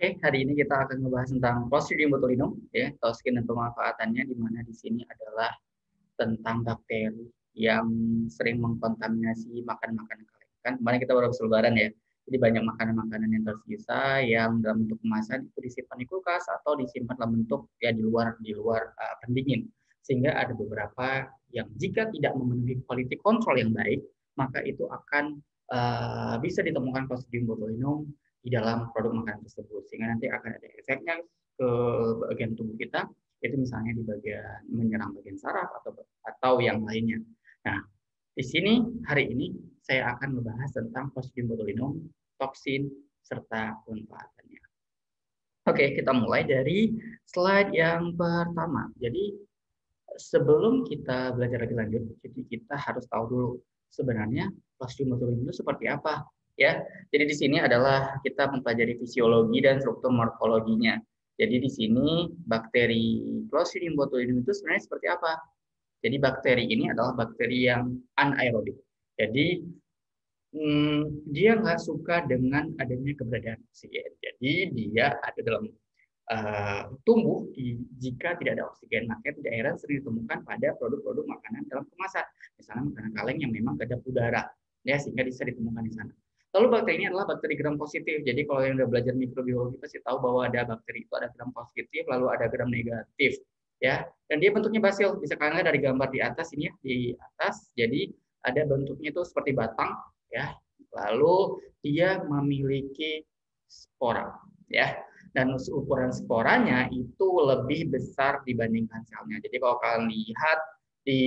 Oke, hari ini kita akan membahas tentang Clostridium botulinum, ya, toxin dan pemanfaatannya, di mana di sini adalah tentang bakteri yang sering mengkontaminasi makan-makanan kalian. Kan kemarin kita baru habis lebaran ya, jadi banyak makanan-makanan yang tersisa yang dalam bentuk kemasan itu disimpan di kulkas atau disimpan dalam bentuk ya di luar pendingin, sehingga ada beberapa yang jika tidak memenuhi quality control yang baik, maka itu akan bisa ditemukan Clostridium botulinum di dalam produk makanan tersebut, sehingga nanti akan ada efeknya ke bagian tubuh kita, itu misalnya di bagian menyerang bagian saraf atau yang lainnya. Nah, di sini hari ini saya akan membahas tentang Clostridium botulinum, toksin, serta pemanfaatannya. Oke, kita mulai dari slide yang pertama. Jadi sebelum kita belajar lebih lanjut, jadi kita harus tahu dulu sebenarnya Clostridium botulinum itu seperti apa, ya. Jadi di sini adalah kita mempelajari fisiologi dan struktur morfologinya. Jadi di sini bakteri Clostridium botulinum itu sebenarnya seperti apa? Jadi bakteri ini adalah bakteri yang anaerobik. Jadi dia nggak suka dengan adanya keberadaan oksigen. Jadi dia ada dalam tumbuh jika tidak ada oksigen. Makanya tidak heran sering ditemukan pada produk-produk makanan dalam kemasan. Misalnya makanan kaleng yang memang kedap udara, ya, sehingga bisa ditemukan di sana. Lalu bakteri ini adalah bakteri gram positif. Jadi kalau yang udah belajar mikrobiologi pasti tahu bahwa ada bakteri itu ada gram positif, lalu ada gram negatif, ya. Dan dia bentuknya basil. Bisa kalian lihat dari gambar di atas ini ya, di atas. Jadi ada bentuknya itu seperti batang, ya. Lalu dia memiliki spora, ya, dan ukuran sporanya itu lebih besar dibandingkan selnya. Jadi kalau kalian lihat di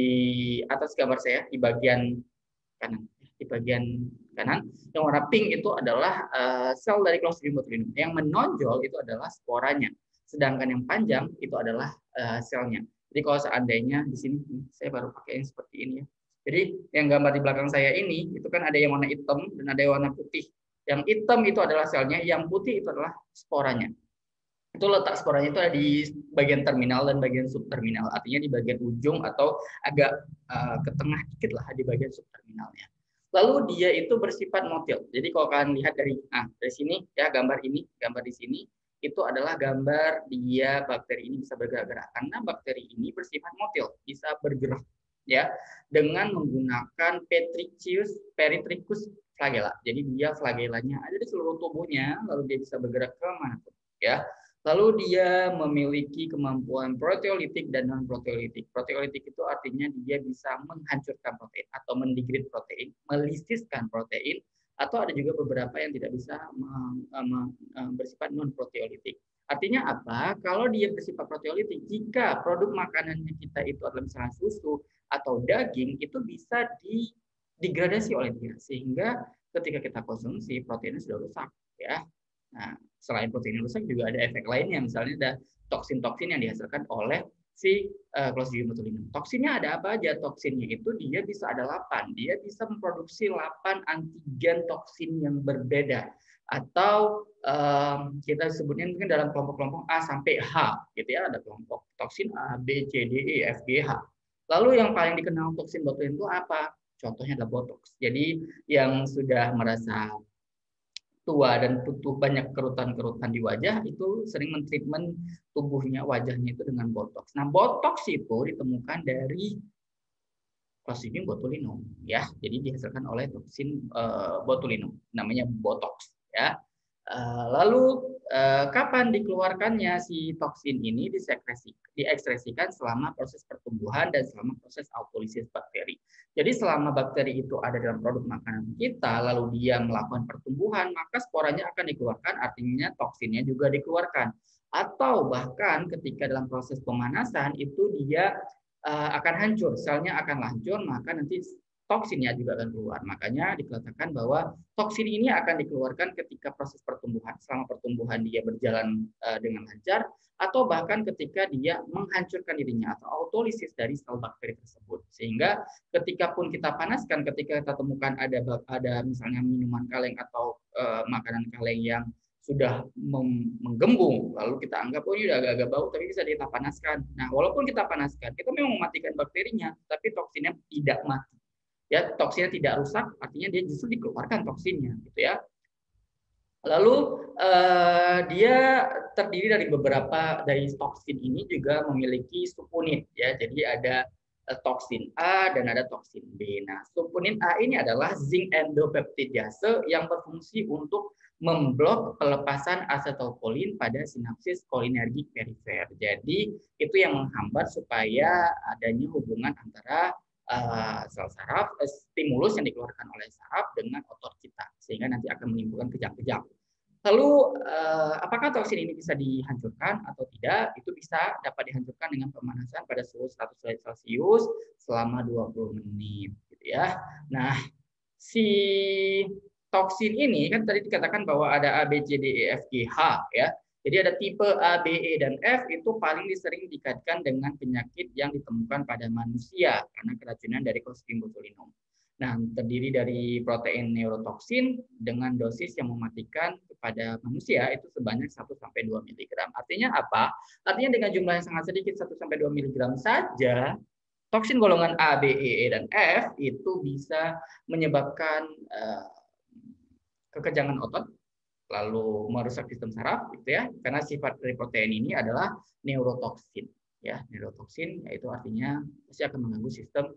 atas gambar saya di bagian kanan, yang warna pink itu adalah sel dari Clostridium botulinum. Yang menonjol itu adalah sporanya, sedangkan yang panjang itu adalah selnya. Jadi kalau seandainya di sini saya baru pakai yang seperti ini ya. Jadi yang gambar di belakang saya ini itu kan ada yang warna hitam dan ada yang warna putih. Yang hitam itu adalah selnya, yang putih itu adalah sporanya. Itu letak sporanya itu ada di bagian terminal dan bagian subterminal, artinya di bagian ujung atau agak ke tengah dikit lah di bagian subterminalnya. Lalu dia itu bersifat motil. Jadi kalau kalian lihat dari sini ya, gambar di sini itu adalah gambar dia bakteri ini bisa bergerak-gerak, karena bakteri ini bersifat motil, bisa bergerak ya dengan menggunakan Peritrichus flagella. Jadi dia flagellanya ada di seluruh tubuhnya, lalu dia bisa bergerak ke mana pun ya. Lalu dia memiliki kemampuan proteolitik dan non-proteolitik. Proteolitik itu artinya dia bisa menghancurkan protein atau mendegrade protein, melisiskan protein, atau ada juga beberapa yang tidak bisa bersifat non-proteolitik. Artinya apa? Kalau dia bersifat proteolitik, jika produk makanannya kita itu adalah misalnya susu atau daging, itu bisa degradasi oleh dia, sehingga ketika kita konsumsi proteinnya sudah rusak, ya. Nah, selain protein rusak juga ada efek lainnya, misalnya ada toksin-toksin yang dihasilkan oleh si Clostridium botulinum. Toksinnya ada apa aja? Toksinnya itu dia bisa ada 8. Dia bisa memproduksi 8 antigen toksin yang berbeda. Atau kita sebutnya mungkin dalam kelompok-kelompok A sampai H, gitu ya. Ada kelompok toksin A, B, C, D, E, F, G, H. Lalu yang paling dikenal toksin botulinum itu apa? Contohnya adalah botox. Jadi yang sudah merasa tua dan butuh banyak kerutan-kerutan di wajah itu sering mentreatment tubuhnya, wajahnya itu dengan botox. Nah, botox itu ditemukan dari Clostridium botulinum, ya. Jadi dihasilkan oleh toksin botulinum, namanya botox, ya. Lalu kapan dikeluarkannya si toksin ini diekspresikan selama proses pertumbuhan dan selama proses autolisis bakteri. Jadi selama bakteri itu ada dalam produk makanan kita, lalu dia melakukan pertumbuhan, maka sporanya akan dikeluarkan, artinya toksinnya juga dikeluarkan. Atau bahkan ketika dalam proses pemanasan itu dia akan hancur, selnya akan hancur, maka nanti toksinnya juga akan keluar. Makanya dikatakan bahwa toksin ini akan dikeluarkan ketika proses pertumbuhan, selama pertumbuhan dia berjalan dengan lancar, atau bahkan ketika dia menghancurkan dirinya atau autolisis dari sel bakteri tersebut. Sehingga ketika pun kita panaskan, ketika kita temukan ada misalnya minuman kaleng atau makanan kaleng yang sudah menggembung, lalu kita anggap oh ini udah agak-agak bau, tapi bisa kita panaskan. Nah, walaupun kita panaskan, kita memang mematikan bakterinya, tapi toksinnya tidak mati. Ya, toksinnya tidak rusak, artinya dia justru dikeluarkan toksinnya, gitu ya. Lalu dia terdiri dari dari toksin ini juga memiliki subunit ya. Jadi ada toksin A dan ada toksin B. Nah, subunit A ini adalah zinc endopeptidase yang berfungsi untuk memblok pelepasan asetylkolin pada sinapsis kolinergik perifer. Jadi itu yang menghambat supaya adanya hubungan antara sel saraf, stimulus yang dikeluarkan oleh saraf dengan otot kita, sehingga nanti akan menimbulkan kejang-kejang. Lalu, apakah toksin ini bisa dihancurkan atau tidak? Itu bisa dapat dihancurkan dengan pemanasan pada suhu 100 derajat Celcius selama 20 menit, gitu ya. Nah, si toksin ini kan tadi dikatakan bahwa ada A, B, C, D, E, F, G, H ya. Jadi ada tipe A, B, E, dan F itu paling sering dikaitkan dengan penyakit yang ditemukan pada manusia karena keracunan dari Clostridium botulinum. Nah, terdiri dari protein neurotoksin dengan dosis yang mematikan kepada manusia itu sebanyak 1-2 mg. Artinya apa? Artinya dengan jumlah yang sangat sedikit 1-2 mg saja, toksin golongan A, B, E, dan F itu bisa menyebabkan kekejangan otot, lalu merusak sistem saraf, gitu ya. Karena sifat dari protein ini adalah neurotoksin, ya. Neurotoksin yaitu artinya pasti akan mengganggu sistem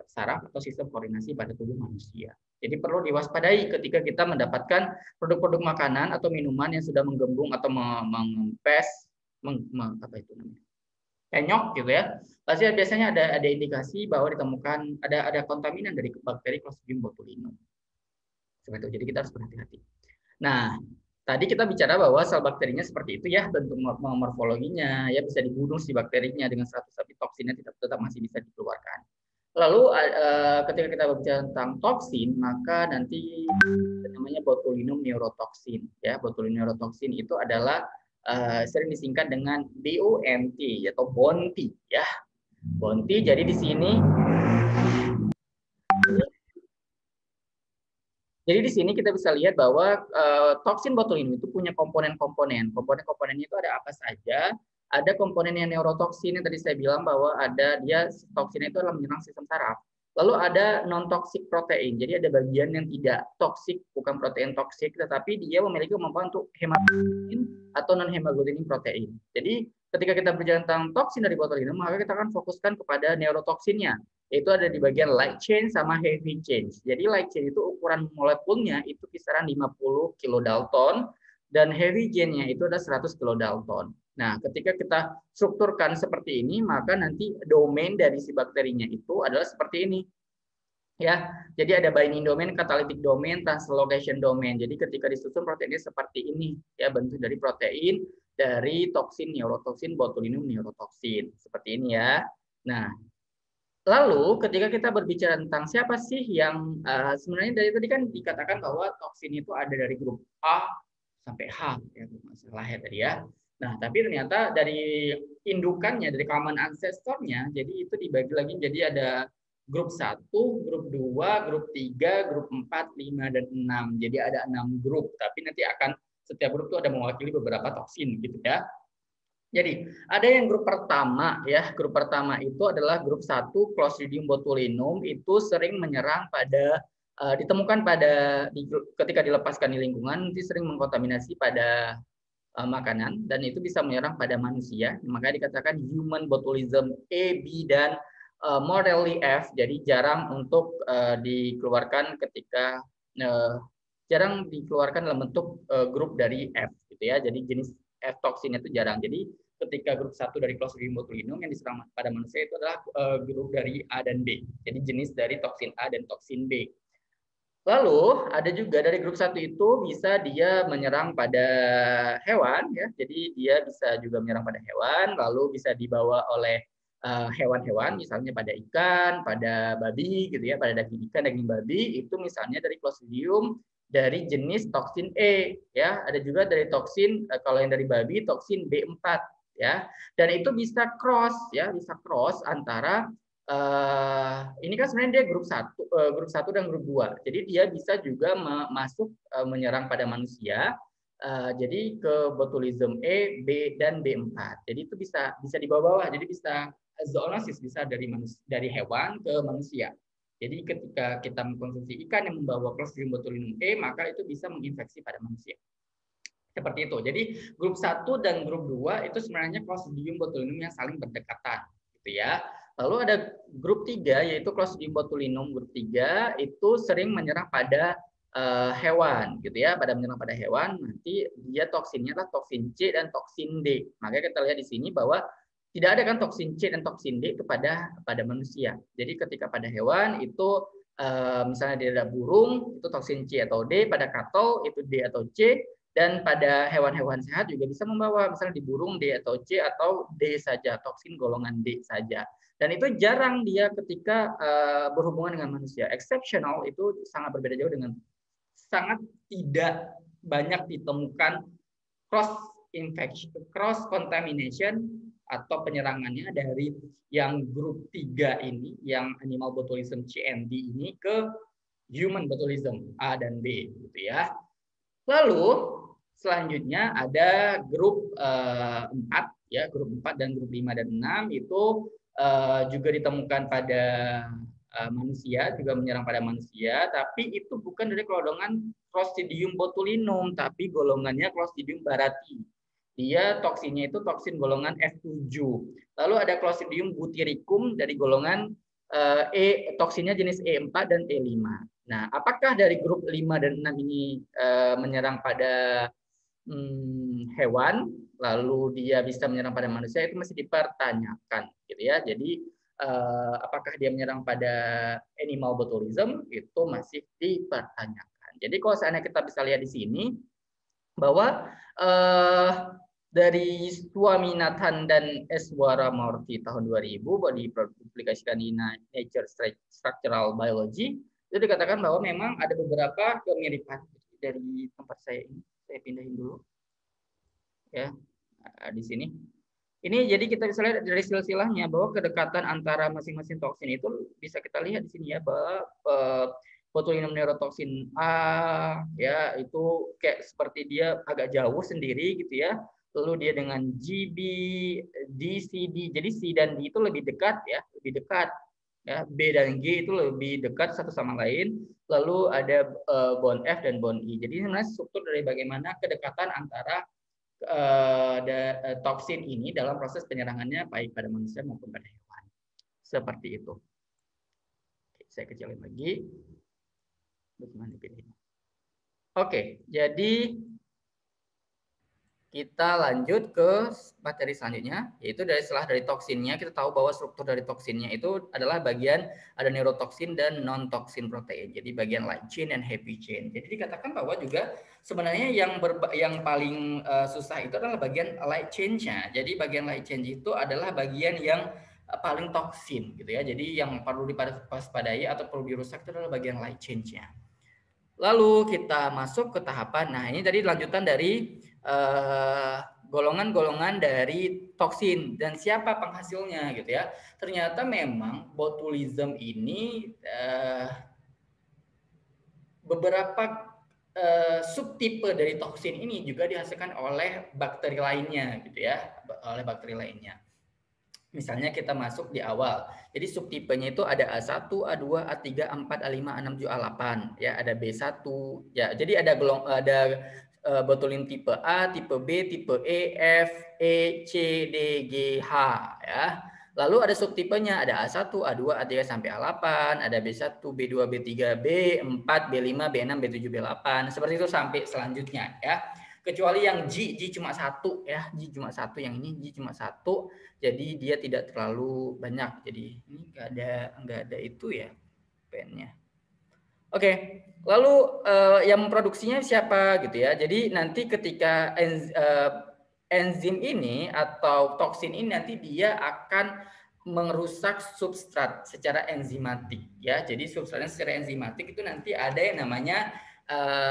saraf atau sistem koordinasi pada tubuh manusia. Jadi perlu diwaspadai ketika kita mendapatkan produk-produk makanan atau minuman yang sudah menggembung atau mengempes, apa itu namanya, penyok gitu ya. Pasti biasanya ada indikasi bahwa ditemukan ada kontaminan dari bakteri Clostridium botulinum. Seperti itu. Jadi kita harus berhati-hati. Nah, tadi kita bicara bahwa sel bakterinya seperti itu ya, bentuk morfologinya ya, bisa dibunuh si bakterinya dengan 100, tapi toksinnya tetap masih bisa dikeluarkan. Lalu ketika kita berbicara tentang toksin, maka nanti namanya botulinum neurotoksin ya. Botulinum neurotoksin itu adalah sering disingkat dengan BONT atau BONT ya. BONT. Jadi di sini kita bisa lihat bahwa toksin botulinum itu punya komponen-komponen. Komponen-komponennya itu ada apa saja? Ada komponen yang neurotoksin yang tadi saya bilang bahwa dia toksin itu adalah menyerang sistem saraf. Lalu ada non-toxic protein. Jadi ada bagian yang tidak toksik, bukan protein toksik, tetapi dia memiliki kemampuan untuk hemagglutinin atau non-hemagglutinin protein. Jadi ketika kita berbicara tentang toksin dari botulinum, maka kita akan fokuskan kepada neurotoksinnya. Itu ada di bagian light chain sama heavy chain. Jadi light chain itu ukuran molekulnya itu kisaran 50 kilodalton dan heavy chain-nya itu ada 100 kilodalton. Nah, ketika kita strukturkan seperti ini, maka nanti domain dari si bakterinya itu adalah seperti ini. Ya, jadi ada binding domain, catalytic domain, translocation domain. Jadi ketika disusun proteinnya seperti ini, ya bentuk dari protein dari toksin neurotoksin botulinum neurotoksin. Seperti ini ya. Nah, lalu ketika kita berbicara tentang siapa sih yang sebenarnya dari tadi kan dikatakan bahwa toksin itu ada dari grup A sampai H, ya masalah ya tadi ya. Nah, tapi ternyata dari indukannya, dari common ancestor-nya, jadi itu dibagi lagi jadi ada grup 1, grup 2, grup 3, grup 4, 5, dan 6. Jadi ada 6 grup, tapi nanti akan setiap grup itu ada mewakili beberapa toksin gitu ya. Jadi, ada yang grup pertama ya. Grup pertama itu adalah grup 1 Clostridium botulinum, itu sering menyerang pada ditemukan ketika dilepaskan di lingkungan, nanti sering mengkontaminasi pada makanan dan itu bisa menyerang pada manusia. Makanya dikatakan human botulism A, B, dan mortally F. Jadi jarang untuk dikeluarkan jarang dikeluarkan dalam bentuk grup dari F gitu ya. Jadi jenis F toksinnya itu jarang. Jadi ketika grup 1 dari Clostridium botulinum yang diserang pada manusia itu adalah grup dari A dan B. Jadi jenis dari toksin A dan toksin B. Lalu ada juga dari grup 1 itu bisa dia menyerang pada hewan ya. Jadi dia bisa juga menyerang pada hewan, lalu bisa dibawa oleh hewan-hewan misalnya pada ikan, pada babi gitu ya, pada daging ikan, daging babi itu misalnya dari Clostridium dari jenis toksin E ya. Ada juga dari toksin kalau yang dari babi toksin B4 ya. Dan itu bisa cross ya, bisa cross antara ini kan sebenarnya dia grup 1 dan grup 2. Jadi dia bisa juga masuk menyerang pada manusia. Jadi ke botulism E, B, dan B4. Jadi itu bisa di bawah-bawah. Jadi bisa zoonosis, bisa dari hewan ke manusia. Jadi ketika kita mengkonsumsi ikan yang membawa Clostridium botulinum E, maka itu bisa menginfeksi pada manusia. Seperti itu. Jadi grup 1 dan grup 2 itu sebenarnya Clostridium botulinum yang saling berdekatan, gitu ya. Lalu ada grup 3 yaitu Clostridium botulinum grup 3 itu sering menyerang pada hewan, gitu ya. Pada menyerang pada hewan, nanti dia toksinnya adalah toksin C dan toksin D. Makanya kita lihat di sini bahwa tidak ada kan toksin C dan toksin D pada manusia. Jadi ketika pada hewan itu misalnya dia ada burung itu toksin C atau D, pada kattol itu D atau C, dan pada hewan-hewan sehat juga bisa membawa, misalnya di burung D atau C atau D saja, toksin golongan D saja. Dan itu jarang dia ketika berhubungan dengan manusia. Exceptional itu sangat berbeda jauh dengan sangat tidak banyak ditemukan cross infection, cross contamination atau penyerangannya dari yang grup 3 ini, yang animal botulism CND ini ke human botulism A dan B, gitu ya. Lalu selanjutnya ada grup 4 ya, grup 4 dan grup 5 dan 6 itu juga ditemukan pada manusia, juga menyerang pada manusia, tapi itu bukan dari golongan Clostridium botulinum, tapi golongannya Clostridium barati. Dia toksinnya itu toksin golongan F7. Lalu ada Clostridium butyricum dari golongan toksinnya jenis E4 dan E5. Nah, apakah dari grup 5 dan 6 ini menyerang pada hewan, lalu dia bisa menyerang pada manusia, itu masih dipertanyakan, gitu ya. Jadi apakah dia menyerang pada animal botulism, itu masih dipertanyakan. Jadi kalau seandainya kita bisa lihat di sini bahwa dari Swaminathan dan Eswara Murthy tahun 2000 bahwa dipublikasikan di Nature Structural Biology, itu dikatakan bahwa memang ada beberapa kemiripan dari tempat saya ini. Saya pindahin dulu. Ya, di sini. Ini jadi kita bisa lihat dari silsilahnya bahwa kedekatan antara masing-masing toksin itu bisa kita lihat di sini ya, bahwa botulinum neurotoxin A ya itu kayak seperti dia agak jauh sendiri gitu ya. Lalu dia dengan GB, DCD. Jadi C dan D itu lebih dekat ya, lebih dekat. Ya, B dan G itu lebih dekat satu sama lain. Lalu ada bond F dan bond I. Jadi sebenarnya struktur dari bagaimana kedekatan antara toksin ini dalam proses penyerangannya baik pada manusia maupun pada hewan. Seperti itu. Oke, saya kecilin lagi. Oke, jadi kita lanjut ke materi selanjutnya, yaitu setelah dari toksinnya, kita tahu bahwa struktur dari toksinnya itu adalah bagian ada neurotoksin dan non-toksin protein. Jadi bagian light chain dan heavy chain. Jadi dikatakan bahwa juga sebenarnya yang paling susah itu adalah bagian light chain-nya. Jadi bagian light chain itu adalah bagian yang paling toksin gitu ya. Jadi yang perlu diwaspadai atau perlu dirusak itu adalah bagian light chain-nya. Lalu kita masuk ke tahapan. Nah, ini tadi lanjutan dari golongan-golongan dari toksin dan siapa penghasilnya gitu ya. Ternyata memang botulism ini beberapa subtipe dari toksin ini juga dihasilkan oleh bakteri lainnya gitu ya, oleh bakteri lainnya. Misalnya kita masuk di awal. Jadi subtipenya itu ada A1, A2, A3, A4, A5, A6, A7, A8 ya, ada B1 ya. Jadi ada botulinum tipe A, tipe B, tipe E, F, E, C, D, G, H ya. Lalu ada subtipenya, ada A1, A2, A3 sampai A8, ada B1, B2, B3, B4, B5, B6, B7, B8. Seperti itu sampai selanjutnya ya. Kecuali yang G cuma satu ya, G cuma satu, yang ini G cuma satu, jadi dia tidak terlalu banyak. Jadi ini nggak ada itu ya pennya. Oke, lalu yang memproduksinya siapa gitu ya? Jadi nanti ketika enzim ini atau toksin ini nanti dia akan merusak substrat secara enzimatik ya. Jadi substratnya secara enzimatik itu nanti ada yang namanya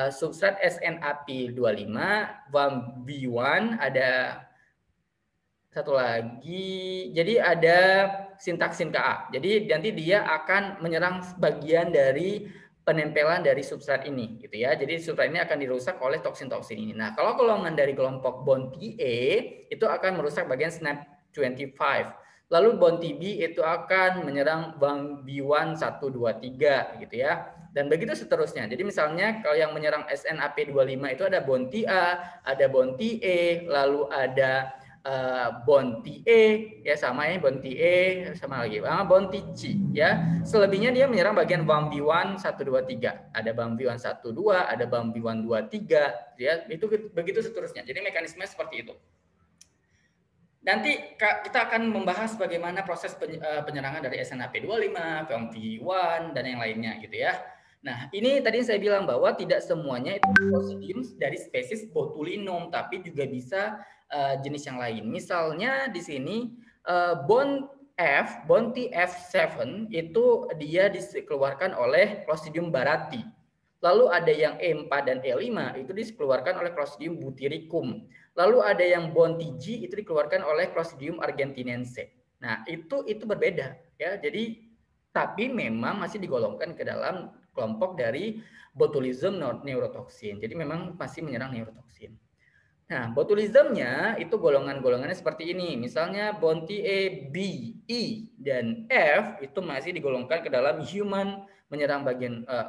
substrat SNAP25, VAMB1, ada satu lagi. Jadi ada sintaksin Ka. Jadi nanti dia akan menyerang bagian dari penempelan dari substrat ini gitu ya. Jadi substrat ini akan dirusak oleh toksin-toksin ini. Nah, kalau golongan dari kelompok bond Ta itu akan merusak bagian SNAP25. Lalu bond Tb itu akan menyerang VAMB1, 1, 2, 3 gitu ya. dan begitu seterusnya. Jadi misalnya kalau yang menyerang SNAP25 itu ada Bonti A, ada Bonti E, lalu ada Bonti E, ya sama ya, Bonti E, sama lagi, Bonti C, ya. Selebihnya dia menyerang bagian BAM-V1 1, 2, 3. Ada BAM-V1 1, 2, ada BAM-V1 2, 3, ya. Itu begitu seterusnya. Jadi mekanisme seperti itu. Nanti kita akan membahas bagaimana proses penyerangan dari SNAP25, BAM-V1, dan yang lainnya gitu ya. Nah, ini tadi saya bilang bahwa tidak semuanya itu Clostridium dari spesies Botulinum, tapi juga bisa jenis yang lain. Misalnya di sini Bonti F7 itu dia dikeluarkan oleh Clostridium barati. Lalu ada yang E4 dan E5 itu dikeluarkan oleh Clostridium butyricum. Lalu ada yang Bonti G itu dikeluarkan oleh Clostridium argentinense. Nah, itu berbeda ya. Jadi tapi memang masih digolongkan ke dalam kelompok dari botulism neurotoxin. Jadi memang masih menyerang neurotoksin. Nah, botulismnya itu golongan-golongannya seperti ini. Misalnya Bonti A, B, E, dan F itu masih digolongkan ke dalam human, menyerang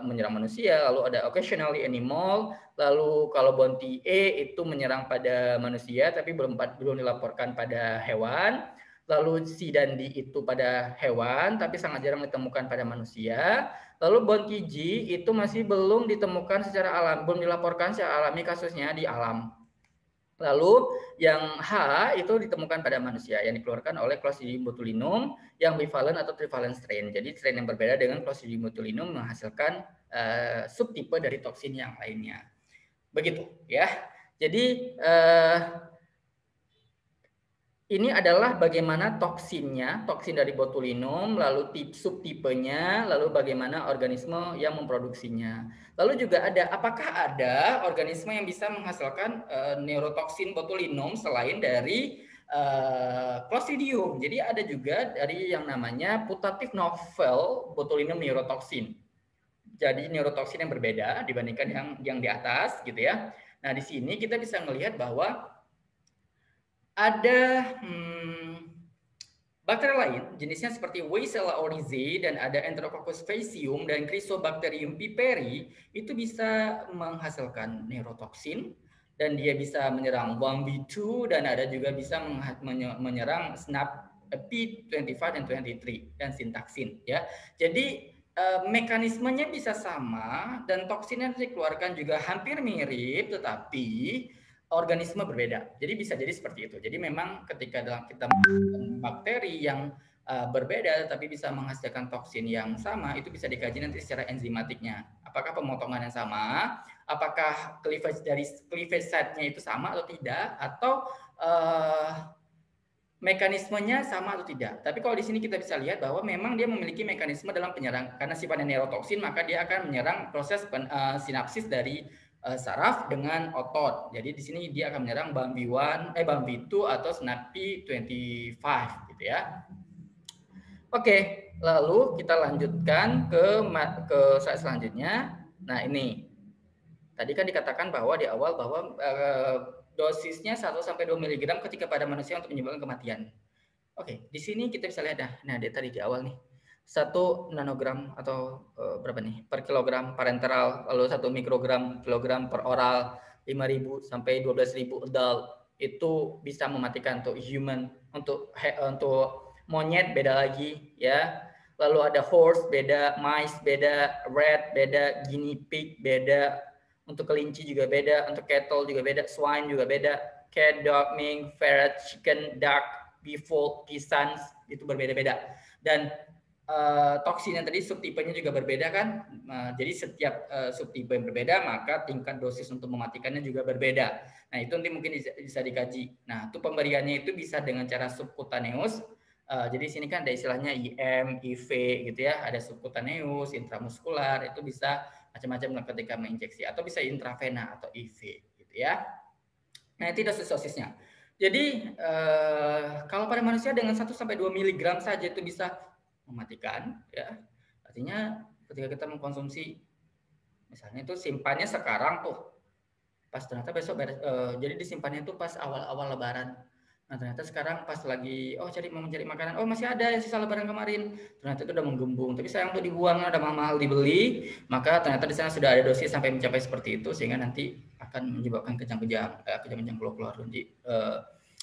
menyerang manusia. Lalu ada occasionally animal. Lalu kalau Bonti E itu menyerang pada manusia, tapi belum dilaporkan pada hewan. Lalu C dan D itu pada hewan, tapi sangat jarang ditemukan pada manusia. Lalu Bonti G itu masih belum ditemukan secara alam, belum dilaporkan secara alami kasusnya di alam. Lalu yang H itu ditemukan pada manusia yang dikeluarkan oleh Clostridium botulinum yang bivalent atau trivalent strain. Jadi strain yang berbeda dengan Clostridium botulinum menghasilkan subtipe dari toksin yang lainnya. Begitu ya. Jadi ini adalah bagaimana toksin dari botulinum, lalu subtipenya, lalu bagaimana organisme yang memproduksinya. Lalu juga apakah ada organisme yang bisa menghasilkan neurotoksin botulinum selain dari Clostridium. Jadi ada juga dari yang namanya putative novel botulinum neurotoksin. Jadi neurotoksin yang berbeda dibandingkan yang di atas gitu ya. Nah, di sini kita bisa melihat bahwa ada bakteri lain, jenisnya seperti Weissella oryzae dan ada Enterococcus faecium dan Chrysobacterium piperi, itu bisa menghasilkan neurotoksin dan dia bisa menyerang BAM-V2 dan ada juga bisa menyerang SNAP-P25 dan 23 dan sintaksin ya. Jadi mekanismenya bisa sama dan toksin yang dikeluarkan juga hampir mirip, tetapi organisme berbeda. Jadi bisa jadi seperti itu. Jadi memang ketika kita menggunakan bakteri yang berbeda tapi bisa menghasilkan toksin yang sama, itu bisa dikaji nanti secara enzimatiknya. Apakah pemotongan yang sama, apakah cleavage dari cleavage site-nya itu sama atau tidak, atau mekanismenya sama atau tidak. Tapi kalau di sini kita bisa lihat bahwa memang dia memiliki mekanisme dalam penyerang, karena sifatnya neurotoksin, maka dia akan menyerang proses sinapsis dari saraf dengan otot. Jadi di sini dia akan menyerang BAM-V1, BAM-V2 atau SNAP-P25 gitu ya. Oke, lalu kita lanjutkan ke slide selanjutnya. Nah, ini. Tadi kan dikatakan bahwa di awal bahwa dosisnya 1 sampai 2 mg ketika pada manusia untuk menyebabkan kematian. Oke, di sini kita bisa lihat nah dia tadi di awal nih. 1 nanogram atau berapa nih per kilogram parenteral, lalu 1 mikrogram kilogram per oral, 5.000 sampai 12.000 adult itu bisa mematikan untuk human, untuk monyet beda lagi ya. Lalu ada horse beda, mice beda, rat beda, guinea pig beda, untuk kelinci juga beda, untuk cattle juga beda, swine juga beda, cat, dog, mink, ferret, chicken, duck, beef-folk, pisans itu berbeda-beda. Dan toksin yang tadi subtipenya juga berbeda kan. Jadi setiap subtipe yang berbeda maka tingkat dosis untuk mematikannya juga berbeda. Nah, itu nanti mungkin bisa dikaji. Nah, itu pemberiannya itu bisa dengan cara subkutaneus. Jadi sini kan ada istilahnya IM, IV gitu ya. Ada subkutaneus, intramuskular, itu bisa macam-macam ketika menginjeksi, atau bisa intravena atau IV gitu ya. Nah, itu dosis-dosisnya. Jadi kalau pada manusia dengan 1 sampai 2 mg saja itu bisa mematikan ya. Artinya ketika kita mengkonsumsi misalnya itu simpannya sekarang tuh, pas ternyata besok jadi disimpannya itu pas awal-awal lebaran. Nah, ternyata sekarang pas lagi, mau mencari makanan, masih ada yang sisa lebaran kemarin. Ternyata itu udah menggembung, tapi sayang untuk dibuang, udah mahal-mahal dibeli. Maka ternyata di sana sudah ada dosis sampai mencapai seperti itu, sehingga nanti akan menyebabkan kejang-kejang keluar-keluar nanti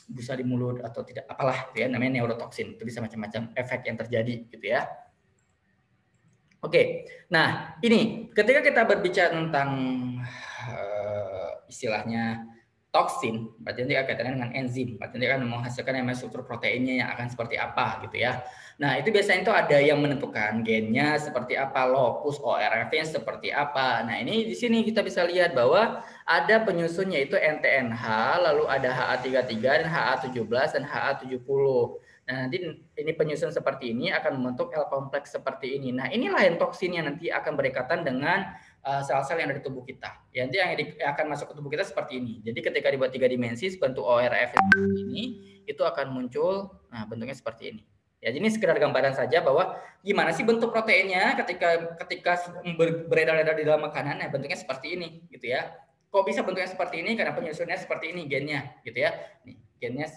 busa di mulut atau tidak apalah, gitu ya, namanya neurotoksin. Itu bisa macam-macam efek yang terjadi, gitu ya. Oke, nah ini ketika kita berbicara tentang istilahnya toksin, berarti nanti kaitannya dengan enzim, berarti nanti akan menghasilkan yang struktur proteinnya yang akan seperti apa gitu ya. Nah itu biasanya itu ada yang menentukan gennya seperti apa, lokus ORF-nya seperti apa. Nah ini di sini kita bisa lihat bahwa ada penyusunnya itu NTNH, lalu ada HA33 dan HA17 dan HA70. Nah, nanti ini penyusun seperti ini akan membentuk L kompleks seperti ini. Nah, inilah yang toksin yang nanti akan berikatan dengan sel-sel yang ada di tubuh kita. Ya, nanti yang akan masuk ke tubuh kita seperti ini. Jadi ketika dibuat 3 dimensi bentuk ORF ini, itu akan muncul, nah bentuknya seperti ini. Ya, ini sekedar gambaran saja bahwa gimana sih bentuk proteinnya ketika beredar-edar di dalam makanan, nah bentuknya seperti ini, gitu ya. Kok bisa bentuknya seperti ini? Karena penyusunnya seperti ini gennya, gitu ya. Nih, gennya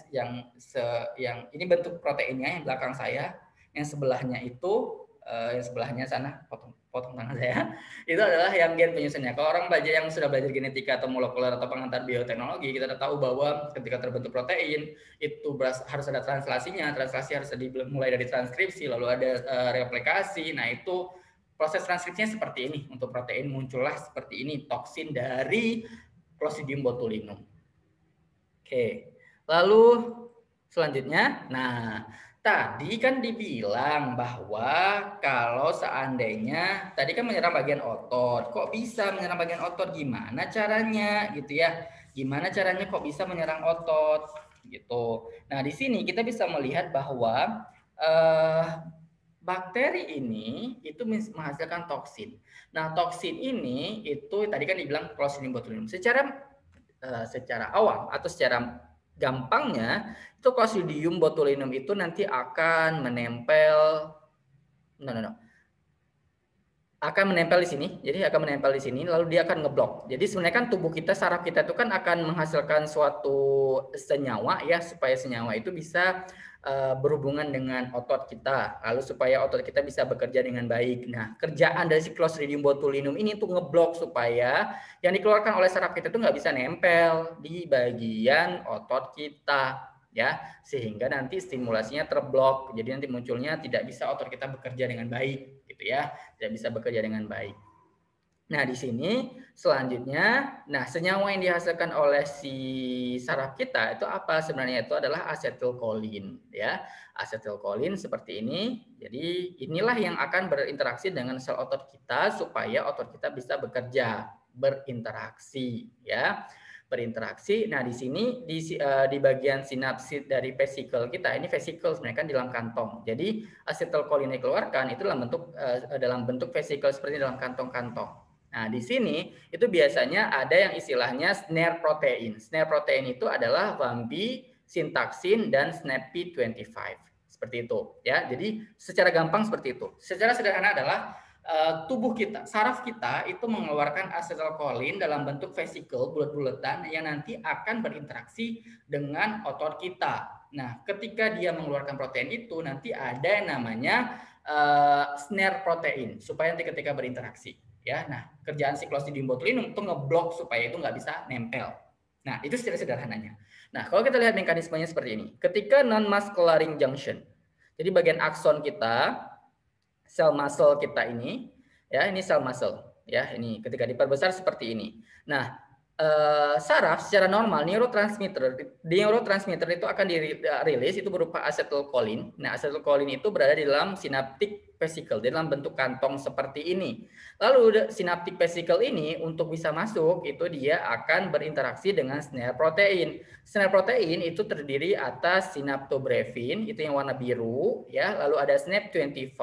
yang ini bentuk proteinnya yang belakang saya, yang sebelahnya itu yang sebelahnya sana potong tangan saya itu adalah yang gen penyusunnya. Kalau orang belajar yang sudah belajar genetika atau molekuler atau pengantar bioteknologi, kita udah tahu bahwa ketika terbentuk protein itu harus ada translasinya. Translasi harus dimulai dari transkripsi, lalu ada replikasi. Nah itu proses transkripsinya seperti ini. Untuk protein muncullah seperti ini toksin dari Clostridium botulinum. Oke, lalu selanjutnya, nah tadi kan dibilang bahwa kalau seandainya tadi kan menyerang bagian otot, kok bisa menyerang bagian otot? Gimana caranya gitu ya? Gimana caranya kok bisa menyerang otot gitu? Nah di sini kita bisa melihat bahwa bakteri ini itu menghasilkan toksin. Nah toksin ini itu tadi kan dibilang Clostridium botulinum. Secara awam atau secara gampangnya itu Clostridium botulinum itu nanti akan menempel akan menempel di sini. Jadi akan menempel di sini lalu dia akan ngeblok. Jadi sebenarnya kan tubuh kita, saraf kita itu kan akan menghasilkan suatu senyawa ya supaya senyawa itu bisa berhubungan dengan otot kita, lalu supaya otot kita bisa bekerja dengan baik. Nah, kerjaan dari si Clostridium botulinum ini untuk ngeblok supaya yang dikeluarkan oleh saraf kita itu nggak bisa nempel di bagian otot kita, ya, sehingga nanti stimulasinya terblok. Jadi nanti munculnya tidak bisa otot kita bekerja dengan baik, gitu ya, tidak bisa bekerja dengan baik. Nah, di sini selanjutnya, nah senyawa yang dihasilkan oleh si saraf kita itu apa? Sebenarnya itu adalah asetilkolin, ya. Asetilkolin seperti ini. Jadi inilah yang akan berinteraksi dengan sel otot kita supaya otot kita bisa bekerja, berinteraksi, ya. Berinteraksi. Nah, di sini di bagian sinapsis dari vesikel kita, ini vesikel sebenarnya kan di dalam kantong. Jadi asetilkolin yang dikeluarkan itu dalam bentuk vesikel seperti dalam kantong-kantong. Nah, di sini itu biasanya ada yang istilahnya snare protein. Snare protein itu adalah Vampi, Sintaksin, dan SNAP-P25. Seperti itu, ya. Jadi secara gampang seperti itu. Secara sederhana adalah tubuh kita, saraf kita itu mengeluarkan asetilkolin dalam bentuk vesikel bulat-bulatan yang nanti akan berinteraksi dengan otot kita. Nah, ketika dia mengeluarkan protein itu nanti ada yang namanya snare protein supaya nanti ketika berinteraksi, ya. Nah, kerjaan si Clostridium botulinum itu ngeblok supaya itu nggak bisa nempel. Nah, itu secara sederhananya. Nah, kalau kita lihat mekanismenya seperti ini. Ketika non-muscularing junction, jadi bagian akson kita, sel muscle kita ini, ya, ini sel muscle, ya, ini ketika diperbesar seperti ini. Nah, saraf secara normal neurotransmitter itu akan dirilis itu berupa asetilkolin. Nah, asetilkolin itu berada di dalam sinaptik vesikel dalam bentuk kantong seperti ini. Lalu sinaptik vesikel ini untuk bisa masuk itu dia akan berinteraksi dengan snare protein. Snare protein itu terdiri atas synaptobrevin itu yang warna biru, ya. Lalu ada SNAP-25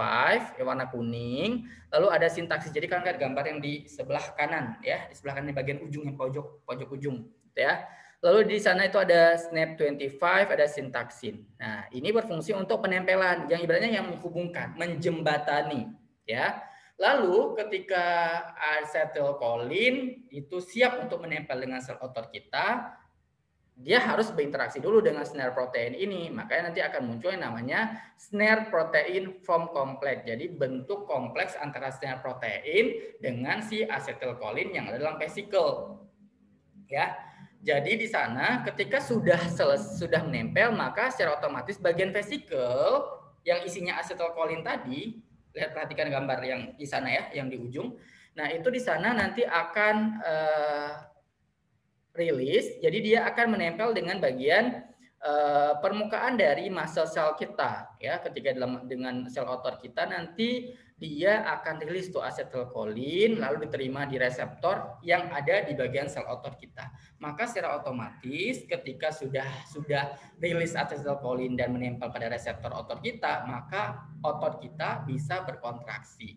yang warna kuning. Lalu ada sintaksis. Jadi kan gambar yang di sebelah kanan, ya, di sebelah kanan di bagian ujung yang pojok ujung, ya. Lalu di sana itu ada SNAP-25, ada sintaksin. Nah, ini berfungsi untuk penempelan, yang ibaratnya yang menghubungkan, menjembatani, ya. Lalu ketika asetilkolin itu siap untuk menempel dengan sel otot kita, dia harus berinteraksi dulu dengan snare protein ini. Makanya nanti akan muncul yang namanya snare protein form complex. Jadi bentuk kompleks antara snare protein dengan si asetylcholine yang ada dalam vesicle. Ya. Jadi di sana ketika sudah menempel, maka secara otomatis bagian vesicle yang isinya asetylcholine tadi, lihat perhatikan gambar yang di sana ya, yang di ujung. Nah, itu di sana nanti akan rilis, jadi dia akan menempel dengan bagian permukaan dari muscle cell kita ya. Ketika dengan sel otot kita nanti dia akan rilis tuh asetylcholine lalu diterima di reseptor yang ada di bagian sel otot kita. Maka secara otomatis ketika sudah rilis asetylcholine dan menempel pada reseptor otot kita, maka otot kita bisa berkontraksi.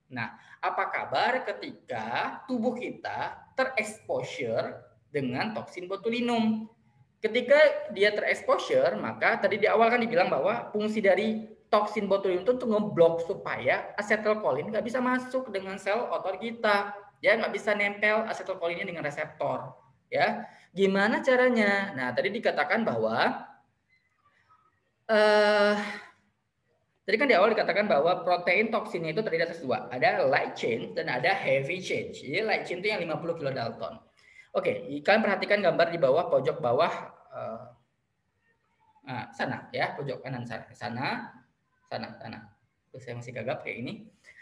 Nah, apa kabar ketika tubuh kita terexposure dengan toksin botulinum? Ketika dia terexposure, maka tadi di awal kan dibilang bahwa fungsi dari toksin botulinum itu untuk ngeblok supaya asetylcholine nggak bisa masuk dengan sel otot kita, ya nggak bisa nempel asetylcholine dengan reseptor, ya. Gimana caranya? Nah, tadi dikatakan bahwa tadi kan di awal dikatakan bahwa protein toksinnya itu terdiri atas dua, ada light chain dan ada heavy chain. Jadi light chain itu yang 50 kilodalton. Oke, kalian perhatikan gambar di bawah pojok bawah sana ya, pojok kanan sana. Terus saya masih gagap kayak ini.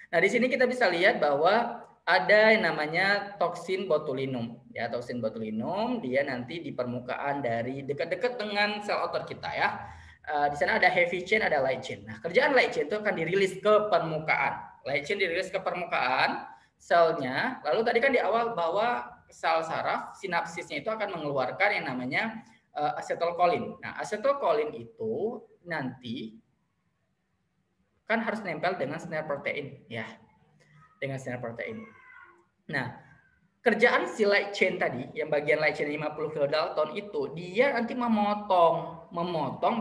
Nah, di sini kita bisa lihat bahwa ada yang namanya toksin botulinum. Ya, toksin botulinum dia nanti di permukaan dari dekat-dekat dengan sel otot kita ya. Di sana ada heavy chain, ada light chain. Nah, kerjaan light chain itu akan dirilis ke permukaan. Light chain dirilis ke permukaan selnya. Lalu tadi kan di awal bahwa sel saraf sinapsisnya itu akan mengeluarkan yang namanya asetylcholine. Nah, asetylcholine itu nanti kan harus nempel dengan snare protein ya. Dengan snare protein. Nah, kerjaan si light chain tadi, yang bagian light chain 50 kilodalton itu, dia nanti memotong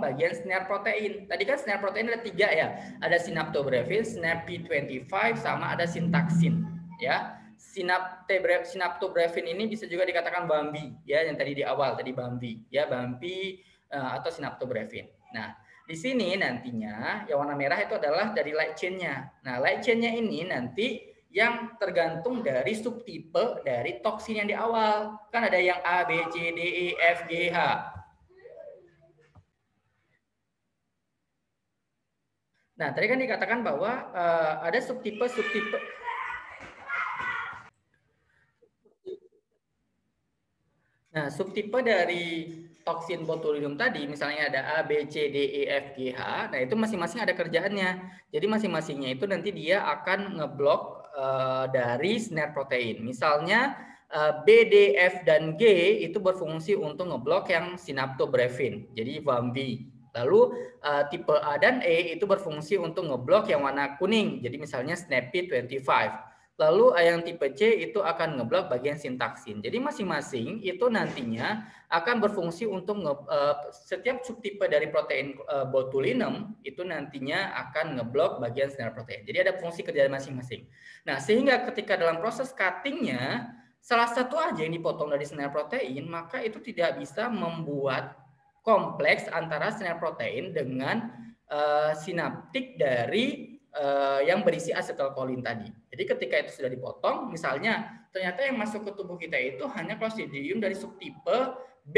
bagian snare protein. Tadi kan snare protein ada 3 ya. Ada synaptobrevin, SNAP-P25 sama ada sintaksin ya. Synaptobrevin ini bisa juga dikatakan Bambi ya, yang tadi di awal tadi Bambi ya, Bambi atau synaptobrevin. Nah, di sini nantinya yang warna merah itu adalah dari light chain-nya. Nah, light chain-nya ini nanti yang tergantung dari subtipe dari toksin yang di awal. Kan ada yang A, B, C, D, E, F, G, H. Nah, tadi kan dikatakan bahwa ada subtipe. Nah, subtipe dari toksin botulinum tadi, misalnya ada A, B, C, D, E, F, G, H. Nah, itu masing-masing ada kerjaannya. Jadi masing-masingnya itu nanti dia akan ngeblok dari snare protein. Misalnya B, D, F, dan G itu berfungsi untuk ngeblok yang synaptobrevin. Jadi VAMB. Lalu tipe A dan E itu berfungsi untuk ngeblok yang warna kuning. Jadi misalnya SNAP-P25. Lalu yang tipe C itu akan ngeblok bagian sintaksin. Jadi masing-masing itu nantinya akan berfungsi untuk setiap subtipe dari protein botulinum itu nantinya akan ngeblok bagian snare protein. Jadi ada fungsi kerja masing-masing. Nah, sehingga ketika dalam proses cuttingnya salah satu aja yang dipotong dari snare protein, maka itu tidak bisa membuat kompleks antara snare protein dengan sinaptik dari yang berisi asetylcholine tadi. Jadi ketika itu sudah dipotong, misalnya ternyata yang masuk ke tubuh kita itu hanya Clostridium dari subtipe B.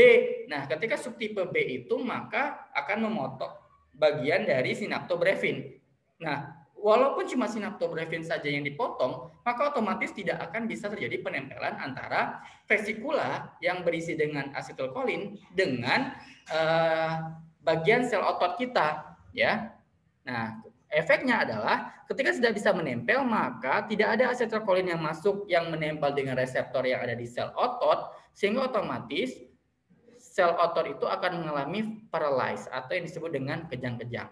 Nah, ketika subtipe B itu maka akan memotong bagian dari synaptobrevin. Nah, walaupun cuma synaptobrevin saja yang dipotong, maka otomatis tidak akan bisa terjadi penempelan antara vesikula yang berisi dengan asetylcholine dengan bagian sel otot kita, ya. Nah, efeknya adalah ketika sudah bisa menempel, maka tidak ada asetylcholine yang masuk yang menempel dengan reseptor yang ada di sel otot, sehingga otomatis sel otot itu akan mengalami paralysis atau yang disebut dengan kejang-kejang.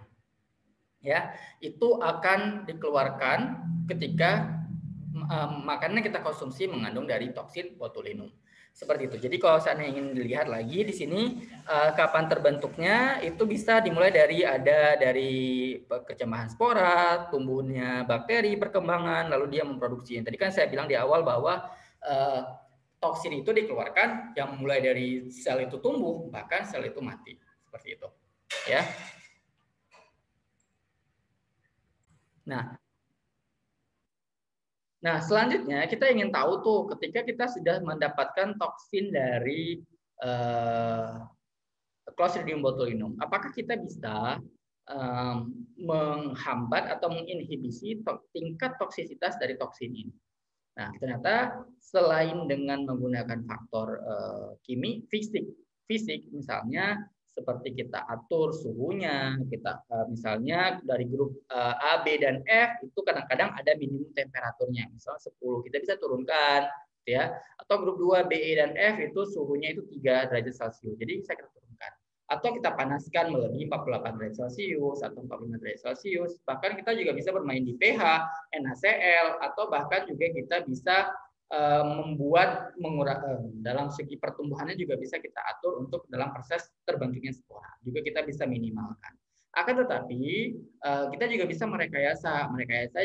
Ya, itu akan dikeluarkan ketika makanan yang kita konsumsi mengandung dari toksin botulinum. Seperti itu. Jadi kalau saya ingin dilihat lagi di sini kapan terbentuknya, itu bisa dimulai dari kecemahan spora, tumbuhnya bakteri, perkembangan, lalu dia memproduksi. Tadi kan saya bilang di awal bahwa toksin itu dikeluarkan yang mulai dari sel itu tumbuh bahkan sel itu mati, seperti itu ya. Nah, selanjutnya kita ingin tahu tuh ketika kita sudah mendapatkan toksin dari Clostridium botulinum, apakah kita bisa menghambat atau menginhibisi tingkat toksisitas dari toksin ini? Nah, ternyata selain dengan menggunakan faktor fisik misalnya seperti kita atur suhunya, kita misalnya dari grup A, B, dan F itu kadang-kadang ada minimum temperaturnya, misalnya 10 kita bisa turunkan, ya. Atau grup 2 B, E, dan F itu suhunya itu 3 derajat Celcius, jadi bisa kita turunkan. Atau kita panaskan melebihi 48 derajat Celcius atau 45 derajat Celcius. Bahkan kita juga bisa bermain di pH, NaCl, atau bahkan juga kita bisa membuat dalam segi pertumbuhannya juga bisa kita atur untuk dalam proses terbentuknya spora. Juga kita bisa minimalkan. Akan tetapi kita juga bisa merekayasa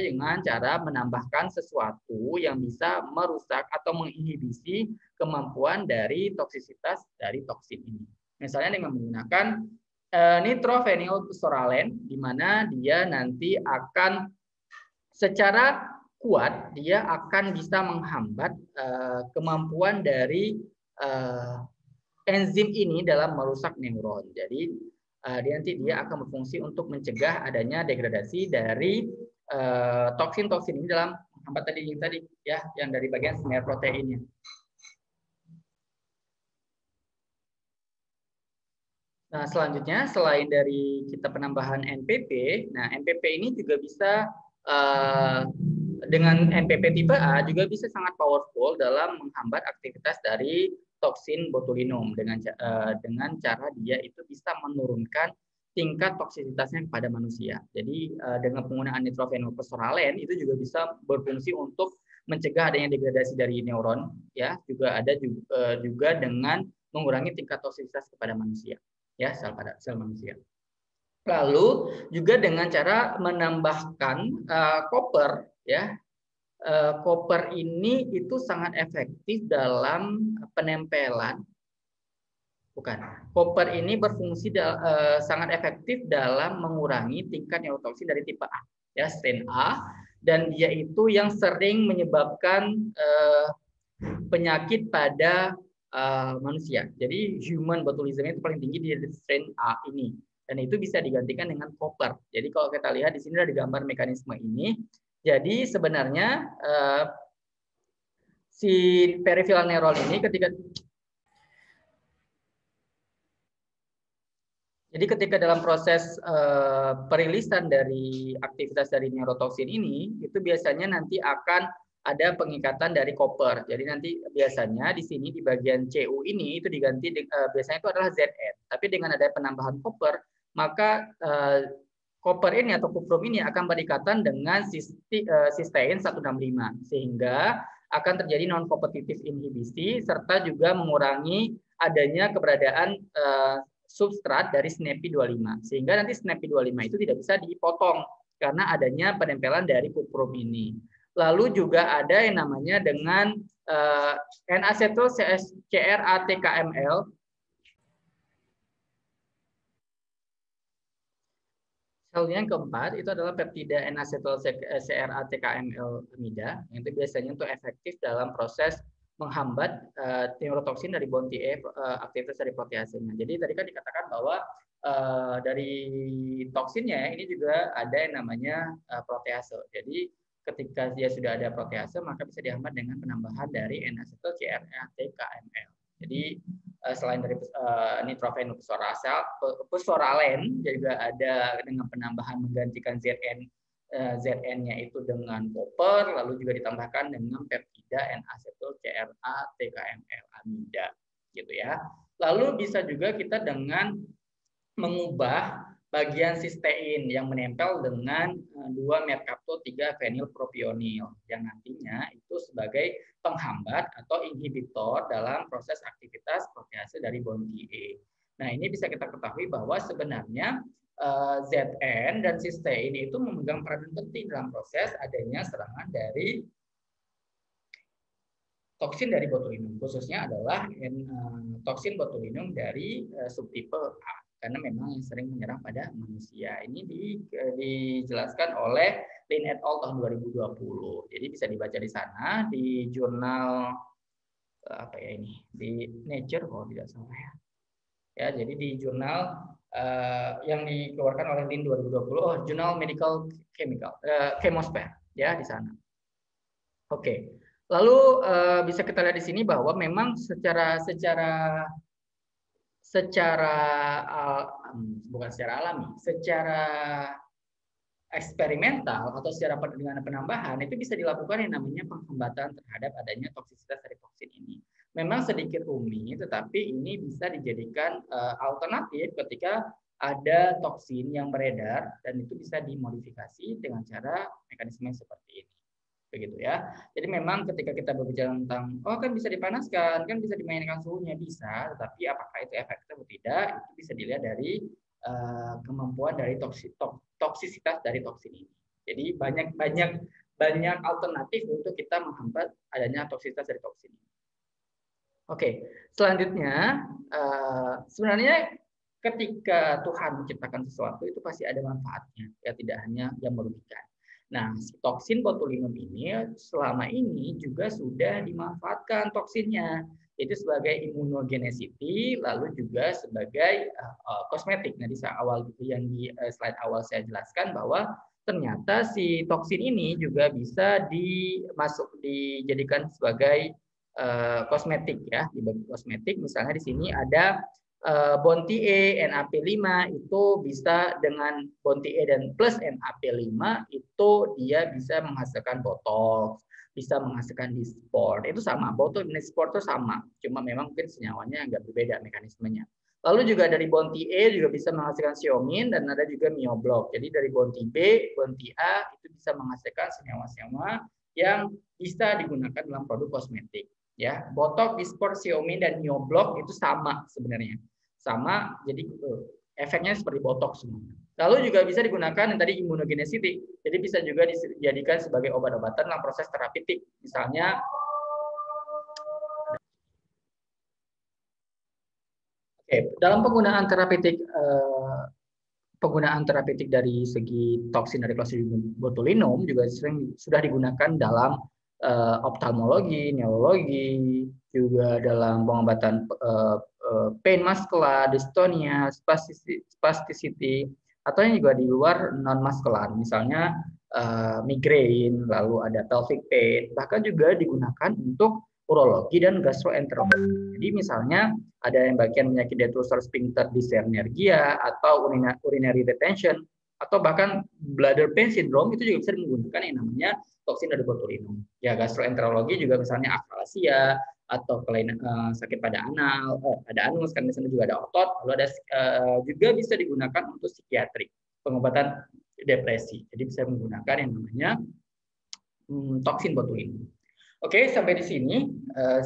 dengan cara menambahkan sesuatu yang bisa merusak atau menginhibisi kemampuan dari toksisitas dari toksin ini. Misalnya dengan menggunakan nitrophenylphosphoralen, di mana dia nanti akan secara kuat dia akan bisa menghambat kemampuan dari enzim ini dalam merusak neuron. Jadi dia akan berfungsi untuk mencegah adanya degradasi dari toksin-toksin ini dalam menghambat tadi ya, yang dari bagian smear proteinnya. Nah, selanjutnya selain dari kita penambahan NPP, nah NPP ini juga bisa dengan NPP tipe A juga bisa sangat powerful dalam menghambat aktivitas dari toksin botulinum dengan cara dia itu bisa menurunkan tingkat toksisitasnya kepada manusia. Jadi dengan penggunaan nitrophenylphosphoralen itu juga bisa berfungsi untuk mencegah adanya degradasi dari neuron, ya. Juga ada juga dengan mengurangi tingkat toksisitas kepada manusia, ya, sel manusia. Lalu juga dengan cara menambahkan koper, ya. Koper ini itu sangat efektif dalam penempelan. Koper ini berfungsi sangat efektif dalam mengurangi tingkat neurotoksin dari tipe A, ya, strain A, dan dia itu yang sering menyebabkan penyakit pada manusia. Jadi human botulism itu paling tinggi di strain A ini. Dan itu bisa digantikan dengan koper. Jadi kalau kita lihat di sini ada gambar mekanisme ini. Jadi sebenarnya si peripheral neuron ini ketika dalam proses perilisan dari aktivitas dari neurotoksin ini, itu biasanya nanti akan ada pengikatan dari koper. Jadi nanti biasanya di sini di bagian CU ini itu diganti biasanya itu adalah ZN. Tapi dengan ada penambahan koper, maka koper ini atau kuprum ini akan berikatan dengan cysteine 165 sehingga akan terjadi non kompetitif inhibisi serta juga mengurangi adanya keberadaan substrat dari SNAPI25 sehingga nanti SNAPI25 itu tidak bisa dipotong karena adanya penempelan dari kuprum ini. Lalu juga ada yang namanya dengan N-acetyl CRATKML. Sel yang keempat itu adalah peptida N-acetyl CRATKML amida yang itu biasanya untuk efektif dalam proses menghambat neurotoksin dari BONTI aktivitas dari proteasenya. Jadi tadi kan dikatakan bahwa dari toksinnya ini juga ada yang namanya protease. Jadi ketika dia sudah ada protease maka bisa dihambat dengan penambahan dari N-acetyl CRATKML. Jadi selain dari nitrophenylphosphoralen juga ada dengan penambahan menggantikan ZN-nya itu dengan koper, lalu juga ditambahkan dengan peptida N-acetyl CRATKML amida, gitu ya. Lalu bisa juga kita dengan mengubah bagian sistein yang menempel dengan 2-mercaptol-3-fenilpropionil yang nantinya itu sebagai penghambat atau inhibitor dalam proses aktivitas protease dari BONTI. Nah, ini bisa kita ketahui bahwa sebenarnya ZN dan sistein itu memegang peranan penting dalam proses adanya serangan dari toksin dari botulinum, khususnya adalah toksin botulinum dari subtipe A, karena memang yang sering menyerang pada manusia. Ini dijelaskan oleh Lin et al. Tahun 2020. Jadi bisa dibaca di sana di jurnal apa ya ini, di Nature kalau tidak salah ya. Ya, jadi di jurnal yang dikeluarkan oleh Lin 2020, Jurnal Medical Chemosphere ya di sana. Oke. Lalu bisa kita lihat di sini bahwa memang secara bukan secara alami, secara eksperimental atau secara dengan penambahan itu bisa dilakukan yang namanya penghambatan terhadap adanya toksisitas dari toksin ini. Memang sedikit rumit, tetapi ini bisa dijadikan alternatif ketika ada toksin yang beredar dan itu bisa dimodifikasi dengan cara mekanisme seperti ini. Begitu ya. Jadi memang ketika kita berbicara tentang kan bisa dipanaskan, kan bisa dimainkan suhunya, bisa, tetapi apakah itu efektif atau tidak itu bisa dilihat dari kemampuan dari toksisitas dari toksin ini. Jadi banyak alternatif untuk kita menghambat adanya toksisitas dari toksin ini. Oke, selanjutnya sebenarnya ketika Tuhan menciptakan sesuatu itu pasti ada manfaatnya, ya tidak hanya yang merugikan. Nah, toksin botulinum ini selama ini juga sudah dimanfaatkan toksinnya, itu sebagai immunogenicity, lalu juga sebagai kosmetik. Nah, di awal yang di slide awal saya jelaskan bahwa ternyata si toksin ini juga bisa dijadikan sebagai kosmetik ya, di bagian kosmetik. Misalnya di sini ada Bonti-E NAP5 itu bisa dengan Bonti-E dan plus NAP5 itu dia bisa menghasilkan botox, bisa menghasilkan Dysport. Itu sama, botox dan Dysport itu sama, cuma memang mungkin senyawanya agak berbeda mekanismenya. Lalu juga dari Bonti-E juga bisa menghasilkan Xiomin dan ada juga Mioblok. Jadi dari Bonti-B, Bonti-A itu bisa menghasilkan senyawa-senyawa yang bisa digunakan dalam produk kosmetik. Ya, botox, Dysport, Xiomin dan Mioblok itu sama sebenarnya. Sama, jadi efeknya seperti botox semuanya. Lalu juga bisa digunakan yang tadi immunogenicity. Jadi bisa juga dijadikan sebagai obat-obatan dalam proses terapeutik. Misalnya dalam penggunaan terapeutik dari segi toksin dari Clostridium botulinum juga sering sudah digunakan dalam oftalmologi, neurologi, juga dalam pengobatan pain muscular, dystonia, spasticity, atau yang juga di luar non muscular, misalnya migrain, lalu ada pelvic pain, bahkan juga digunakan untuk urologi dan gastroenterologi. Jadi misalnya ada yang bagian penyakit detrusor sphincter dyssynergia atau urinary retention atau bahkan bladder pain syndrome itu juga bisa menggunakan yang namanya toksin dari botulinum. Ya, gastroenterologi juga misalnya aplasia atau kelainan sakit pada anus, karena di sana juga ada otot, lalu ada juga bisa digunakan untuk psikiatri, pengobatan depresi. Jadi bisa menggunakan yang namanya toksin botulinum. Oke, sampai di sini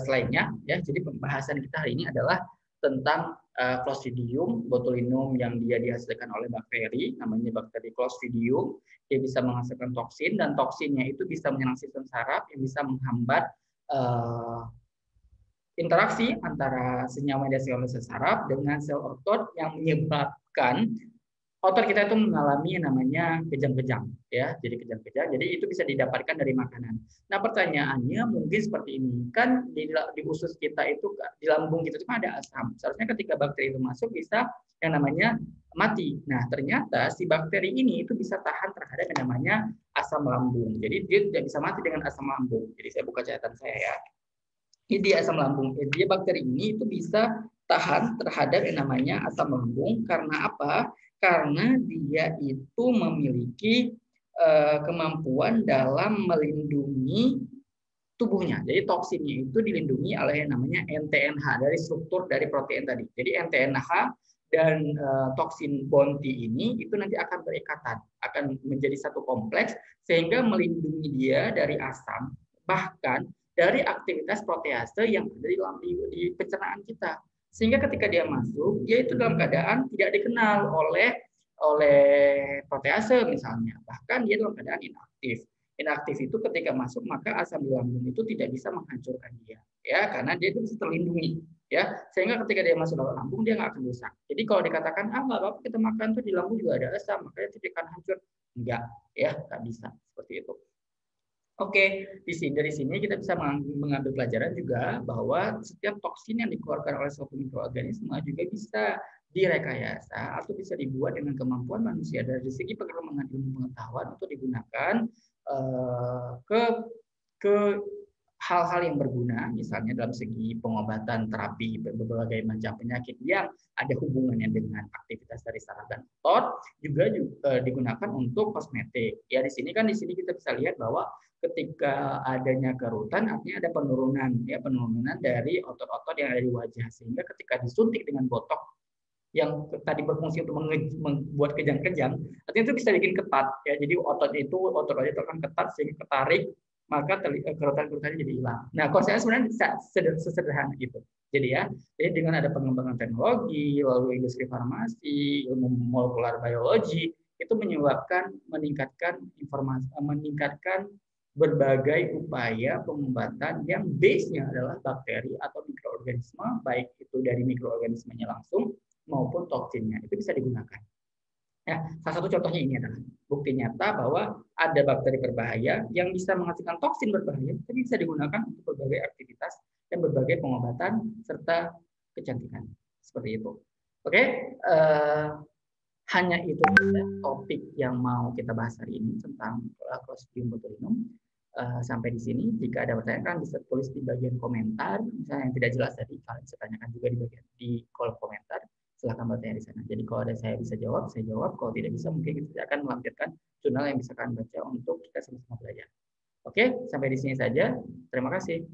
slide-nya ya. Jadi pembahasan kita hari ini adalah tentang Clostridium botulinum yang dia dihasilkan oleh bakteri, namanya bakteri Clostridium. Dia bisa menghasilkan toksin dan toksinnya itu bisa menyerang sistem saraf yang bisa menghambat interaksi antara senyawa dan sel saraf dengan sel otot yang menyebabkan otot kita itu mengalami yang namanya kejang-kejang ya, jadi kejang-kejang. Jadi itu bisa didapatkan dari makanan. Nah, pertanyaannya mungkin seperti ini. Kan di usus kita itu, di lambung kita itu ada asam. Seharusnya ketika bakteri itu masuk bisa yang namanya mati. Nah, ternyata si bakteri ini itu bisa tahan terhadap yang namanya asam lambung. Jadi dia tidak bisa mati dengan asam lambung. Jadi saya buka catatan saya ya. Ini asam lambung. Dia bakteri ini itu bisa tahan terhadap yang namanya asam lambung karena apa? Karena dia itu memiliki kemampuan dalam melindungi tubuhnya. Jadi toksinnya itu dilindungi oleh yang namanya NTNH dari struktur dari protein tadi. Jadi NTNH dan toksin Bonti ini itu nanti akan berikatan, akan menjadi satu kompleks sehingga melindungi dia dari asam, bahkan dari aktivitas protease yang ada di pencernaan kita. Sehingga ketika dia masuk, dia itu dalam keadaan tidak dikenal oleh protease misalnya. Bahkan dia dalam keadaan inaktif. Inaktif itu ketika masuk maka asam di lambung itu tidak bisa menghancurkan dia, ya, karena dia itu bisa terlindungi, ya, sehingga ketika dia masuk dalam lambung dia nggak akan rusak. Jadi kalau dikatakan nggak apa-apa kita makan tuh di lambung juga ada asam makanya tidak akan hancur, enggak, ya, nggak bisa seperti itu. Oke, dari sini kita bisa mengambil pelajaran juga bahwa setiap toksin yang dikeluarkan oleh suatu mikroorganisme juga bisa direkayasa atau bisa dibuat dengan kemampuan manusia dari segi perkembangan ilmu pengetahuan untuk digunakan ke hal-hal yang berguna, misalnya dalam segi pengobatan terapi berbagai macam penyakit yang ada hubungannya dengan aktivitas dari saraf dan otot, juga digunakan untuk kosmetik. Ya, di sini kita bisa lihat bahwa ketika adanya kerutan, artinya ada penurunan dari otot-otot yang ada di wajah, sehingga ketika disuntik dengan botok yang tadi berfungsi untuk membuat kejang-kejang, artinya itu bisa bikin ketat, ya. Jadi otot itu akan ketat sehingga ketarik, maka kerutan-kerutannya jadi hilang. Nah, konsepnya sebenarnya sesederhana itu. Jadi dengan ada pengembangan teknologi, lalu industri farmasi, ilmu molekular biologi, itu meningkatkan berbagai upaya pengobatan yang base-nya adalah bakteri atau mikroorganisme, baik itu dari mikroorganismenya langsung maupun toksinnya, itu bisa digunakan. Ya, salah satu contohnya ini adalah bukti nyata bahwa ada bakteri berbahaya yang bisa menghasilkan toksin berbahaya, tapi bisa digunakan untuk berbagai aktivitas dan berbagai pengobatan serta kecantikan. Seperti itu. Oke, hanya itu saja topik yang mau kita bahas hari ini tentang Clostridium botulinum. Sampai di sini. Jika ada pertanyaan bisa tulis di bagian komentar. Misalnya yang tidak jelas tadi, kalian bisa tanyakan juga di kolom komentar. Silahkan bertanya di sana. Jadi kalau ada saya bisa jawab, saya jawab. Kalau tidak bisa, mungkin kita akan melampirkan jurnal yang bisa kalian baca untuk kita sama-sama belajar. Oke, sampai di sini saja. Terima kasih.